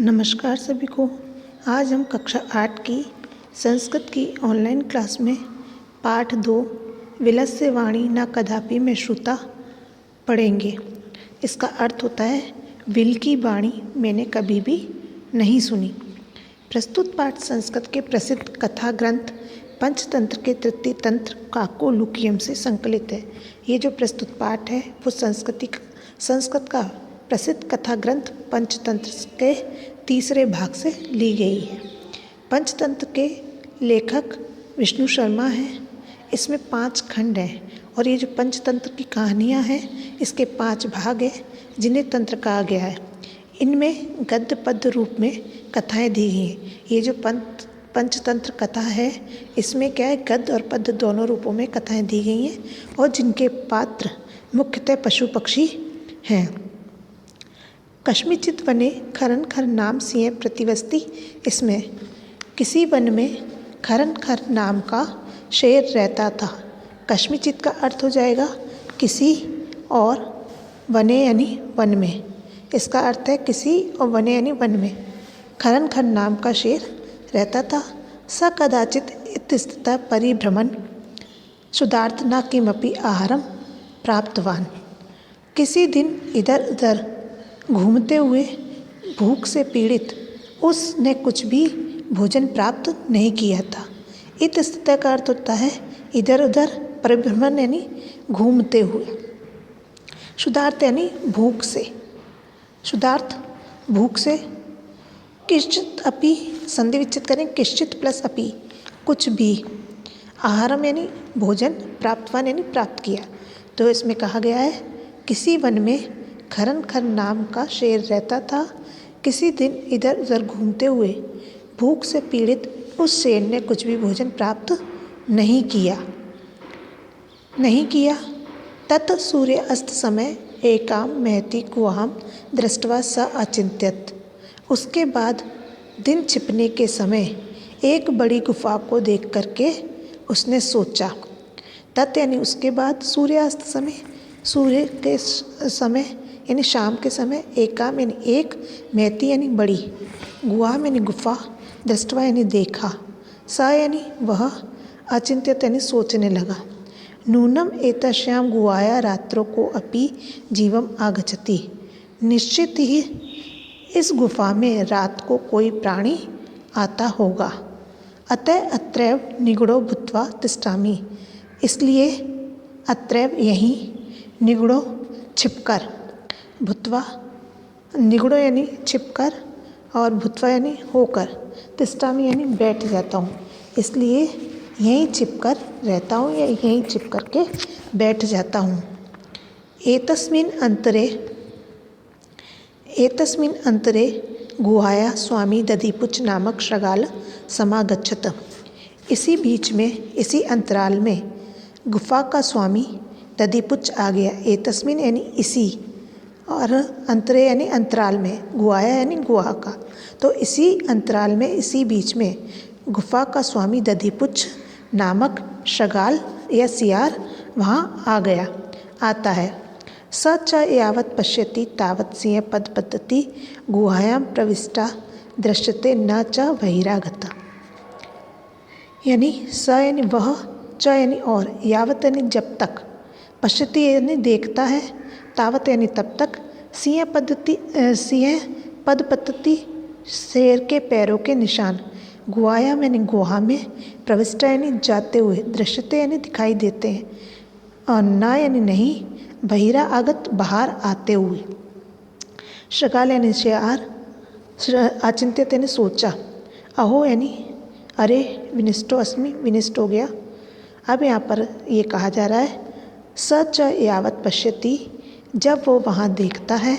नमस्कार सभी को। आज हम कक्षा 8 की संस्कृत की ऑनलाइन क्लास में पाठ 2 विलस्य वाणी न कदापि में श्रुता पढ़ेंगे। इसका अर्थ होता है विल की वाणी मैंने कभी भी नहीं सुनी। प्रस्तुत पाठ संस्कृत के प्रसिद्ध कथा ग्रंथ पंचतंत्र के तृतीय तंत्र काकोलुकियम से संकलित है। ये जो प्रस्तुत पाठ है वो संस्कृत का प्रसिद्ध कथा ग्रंथ पंचतंत्र के तीसरे भाग से ली गई है। पंचतंत्र के लेखक विष्णु शर्मा हैं। इसमें 5 खंड हैं और ये जो पंचतंत्र की कहानियाँ हैं इसके 5 भाग हैं जिन्हें तंत्र कहा गया है। इनमें गद्य पद्य रूप में कथाएं दी गई हैं। ये जो पंचतंत्र कथा है इसमें क्या है, गद्य और पद्य दोनों रूपों में कथाएं दी गई हैं और जिनके पात्र मुख्यतः पशु पक्षी हैं। कस्मिंश्चित् वने खरन खर नाम सिंह प्रतिवसति। इसमें किसी वन में खरन खर नाम का शेर रहता था। कस्मिंश्चित् का अर्थ हो जाएगा किसी, और वने यानी वन में। इसका अर्थ है किसी और वने यानी वन में खरन खर नाम का शेर रहता था। स कदाचित् इतस्ततः परिभ्रमन् क्षुधार्त न किमपि आहारम प्राप्तवान। किसी दिन इधर उधर घूमते हुए भूख से पीड़ित उसने कुछ भी भोजन प्राप्त नहीं किया था। इतस्ततः का अर्थ होता है इधर उधर, परिभ्रमण यानी घूमते हुए, क्षुधार्त यानी भूख से, क्षुधार्त भूख से, किश्चित अपि संधि विच्छेद करें किश्चित प्लस अपि कुछ भी, आहारम यानी भोजन, प्राप्तवान यानी प्राप्त किया। तो इसमें कहा गया है किसी वन में खरन खर नाम का शेर रहता था। किसी दिन इधर उधर घूमते हुए भूख से पीड़ित उस शेर ने कुछ भी भोजन प्राप्त नहीं किया। तत् सूर्य अस्त समय एकाम महती गुहां दृष्ट्वा स अचिंत्यत। उसके बाद दिन छिपने के समय एक बड़ी गुफा को देख करके उसने सोचा। तत् यानी उसके बाद, सूर्यास्त समय, सूर्य के समय यानी शाम के समय, एकाम यानी एक, महती यानी बड़ी, गुहाम यानी गुफा, दृष्ट्वा यानी देखा, स यानी वह, अचिंत्यत यानी सोचने लगा। नूनम एतस्यां गुहाया रात्रों को अपि जीवम आगच्छति। निश्चित ही इस गुफा में रात को कोई प्राणी आता होगा। अतः अत्रैव निगूढ़ो भूत्वा तिष्ठामि। इसलिए अत्रैव यहीं, निगूढ़ो छिपकर, भूत्वा निगूढ़ो यानी छिपकर और भूत्वा यानी होकर, तिष्ठामि यानी बैठ जाता हूँ। इसलिए यहीं छिपकर रहता हूँ या यहीं छिप कर के बैठ जाता हूँ। एतस्मिन् अंतरे गुहाया स्वामी दधिपुच्छ नामक शृगाल समागच्छत। इसी बीच में, इसी अंतराल में गुफा का स्वामी दधिपुच्छ आ गया। एतस्मिन् यानी इसी, और अंतरे यानी अंतराल में, गुहाया यानी गुहा का। तो इसी अंतराल में, इसी बीच में गुफा का स्वामी दधिपुच्छ नामक शृगाल या सियार वहाँ आता है। स च यावत् पश्यति तावत् सिंह पदपद्धति गुहायां प्रविष्टा दृश्यते न च बहिरागता। यानी स यानी वह, च यानी और, यावत् यानी जब तक, पश्यति यानी देखता है, तावत यानी तब तक, सिंह पदपद्धति शेर के पैरों के निशान, गुहाया यानी गुहा में, प्रविष्टा यानी जाते हुए, दृश्यते यानी दिखाई देते हैं, और ना यानी नहीं, बहिरा आगत बाहर आते हुए। शृगाल यानी शेर, अचिंत्यत यानी सोचा, अहो यानी अरे, विनिष्टो अस्मि विनिष्ट हो गया। अब यहाँ पर ये कहा जा रहा है स च यावत् पश्यति, जब वो वहाँ देखता है,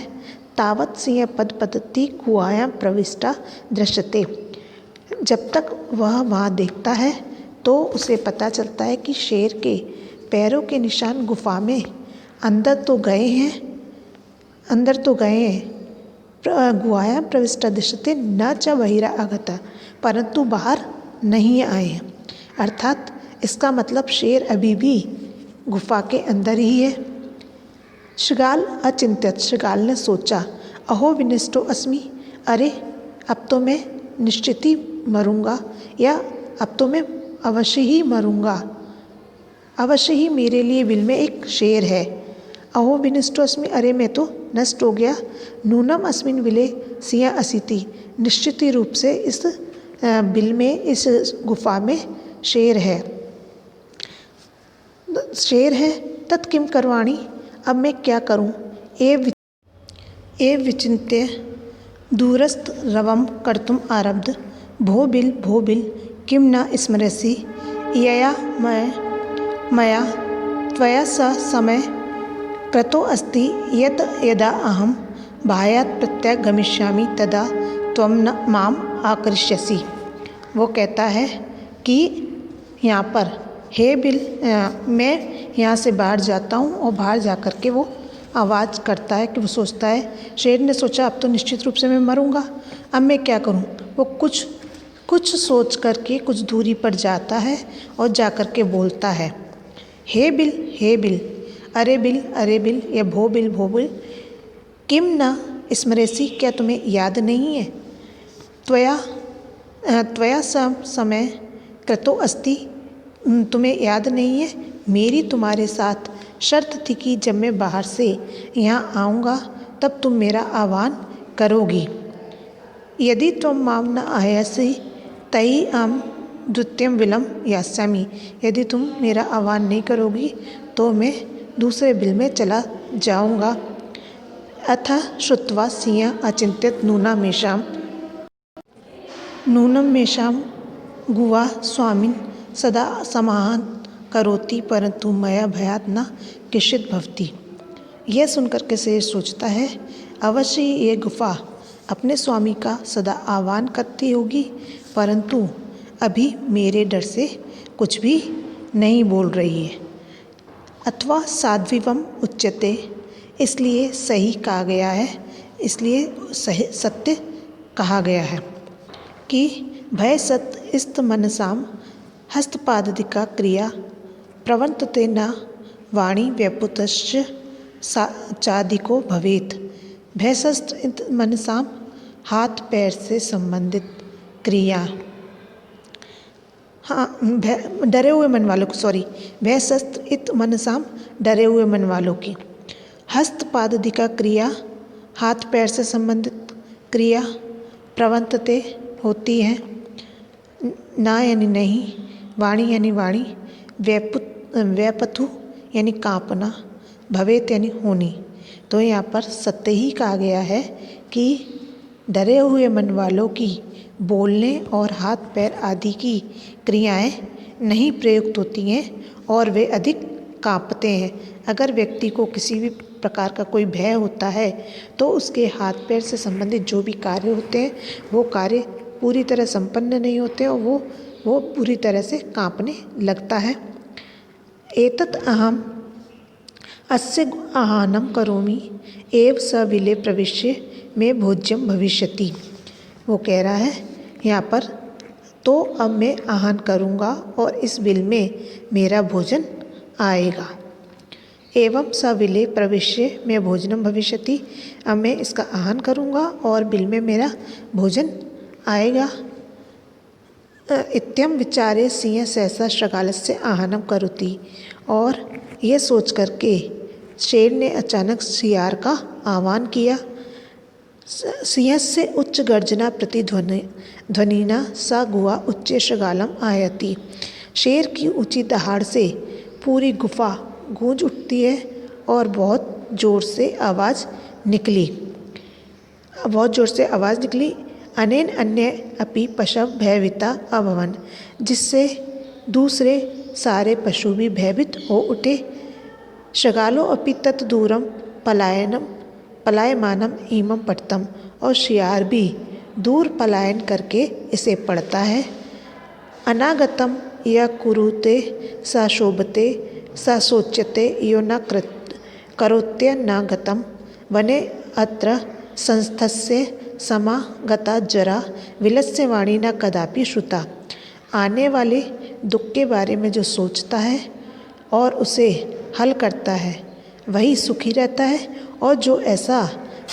तावत् सिंह पदपद्धति गुहायां प्रविष्टा दृश्यते, जब तक वह वहाँ देखता है तो उसे पता चलता है कि शेर के पैरों के निशान गुफा में अंदर तो गए हैं, गुहायां प्रविष्टा दृश्यते न च बहिरा आगता, परंतु बाहर नहीं आए हैं। अर्थात इसका मतलब शेर अभी भी गुफा के अंदर ही है। शृगाल अचिंत्यत, शृगाल ने सोचा, अहो विनिष्टो अस्मि, अरे अब तो मैं निश्चित ही मरूँगा, या अब तो मैं अवश्य ही मरूँगा। अवश्य ही मेरे लिए बिल में एक शेर है। अहो विनष्टो अस्मि, अरे मैं तो नष्ट हो गया। नूनम अस्मिन विले सिंह असिति, निश्चित ही रूप से इस बिल में, इस गुफा में शेर है। शेर है। तत् किम करवाणी, अब मैं क्या करूं। ए विचिन्त्य दूरस्थ रवम कर्तुम आरब्ध, भो बिल किम न स्मरसि, यया मया त्वया स समय कृतो अस्ति यत् यदा अहम बाह्यात् प्रत्यागमिष्यामि तदा त्वं न माम आकरिष्यसि। वो कहता है कि यहाँ पर हे बिल, मैं यहाँ से बाहर जाता हूँ, और बाहर जा कर के वो आवाज़ करता है कि वो सोचता है, शेर ने सोचा अब तो निश्चित रूप से मैं मरूँगा, अब मैं क्या करूँ। वो कुछ सोच कर के कुछ दूरी पर जाता है और जा कर के बोलता है, हे बिल, अरे बिल, या भो बिल, किम न स्मरेसी, क्या तुम्हें याद नहीं है। त्वया समय कृतो अस्ति, तुम्हें याद नहीं है, मेरी तुम्हारे साथ शर्त थी कि जब मैं बाहर से यहाँ आऊँगा तब तुम मेरा आह्वान करोगी। यदि त्वं माम न आयासि तयि अहं द्वितीयं बिलं यास्यामि, यदि तुम मेरा आह्वान नहीं करोगी तो मैं दूसरे बिल में चला जाऊँगा। अथ श्रुत्वा सिंह अचिन्त्यत नूनं मेषां गुहा स्वामिन् सदा समाहं करोति, परंतु मया भयात् न किंचित् भवति। यह सुनकर के शेर सोचता है, अवश्य ही ये गुफा अपने स्वामी का सदा आह्वान करती होगी, परंतु अभी मेरे डर से कुछ भी नहीं बोल रही है। अथवा साध्वीवम उच्यते, इसलिए सही कहा गया है, इसलिए सत्य कहा गया है कि भय सत इस्त मनसाम हस्तपादिका क्रिया प्रवर्तते न वाणी व्यपुतश्च चादिको भवेत। भयसस्त मनसाम, हाथ पैर से संबंधित क्रिया, हाँ, डरे हुए मन वालों को, भयसस्त इत मनसाम, डरे हुए मन वालों की। हस्तपादिका क्रिया, हाथ पैर से संबंधित क्रिया, प्रवर्तते होती है, ना यानी नहीं, वाणी यानी वाणी, व्यपथु यानी कांपना, भवेत यानी होनी। तो यहाँ पर सत्य ही कहा गया है कि डरे हुए मन वालों की बोलने और हाथ पैर आदि की क्रियाएं नहीं प्रयुक्त होती हैं और वे अधिक कांपते हैं। अगर व्यक्ति को किसी भी प्रकार का कोई भय होता है तो उसके हाथ पैर से संबंधित जो भी कार्य होते हैं वो कार्य पूरी तरह संपन्न नहीं होते और वो पूरी तरह से कांपने लगता है। एतत् अहम अस्य आहानम करोमि एव स विले प्रविश्य में भोज्यम भविष्यति। वो कह रहा है यहाँ पर, तो अब मैं आहान करूँगा और इस बिल में मेरा भोजन आएगा। एवं स विले प्रविश्य में भोजनम भविष्यति, अब मैं इसका आहान करूँगा और बिल में मेरा भोजन आएगा। इत्यम विचारे सिंह सहसा शृगालस्य आहानम करोति, और यह सोच करके शेर ने अचानक सियार का आह्वान किया। सिंहस्य उच्च गर्जना प्रतिध्वनिना सा गुहा उच्च शृगालम आयति। शेर की ऊंची दहाड़ से पूरी गुफा गूंज उठती है और बहुत जोर से आवाज़ निकली। अनेन अन्य अपि पशव भयभीता अभवन, जिससे दूसरे सारे पशु भी भयभीत हो उठे। शृगालो अपि तत् दूरम पलायमानम इमं पठतम, और शियार भी दूर पलायन करके इसे पढ़ता है। अनागतम या कुरुते सा शोभते सा सोच्यते यो न करोत्य न गतम, वने अत्र संस्थस्य समागता जरा विलस्य वाणी न कदापि श्रुता। आने वाले दुख के बारे में जो सोचता है और उसे हल करता है वही सुखी रहता है, और जो ऐसा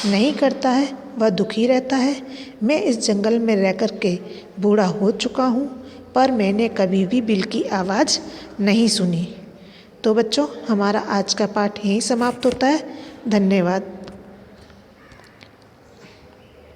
नहीं करता है वह दुखी रहता है। मैं इस जंगल में रह कर के बूढ़ा हो चुका हूँ, पर मैंने कभी भी बिल की आवाज़ नहीं सुनी। तो बच्चों, हमारा आज का पाठ यहीं समाप्त होता है। धन्यवाद।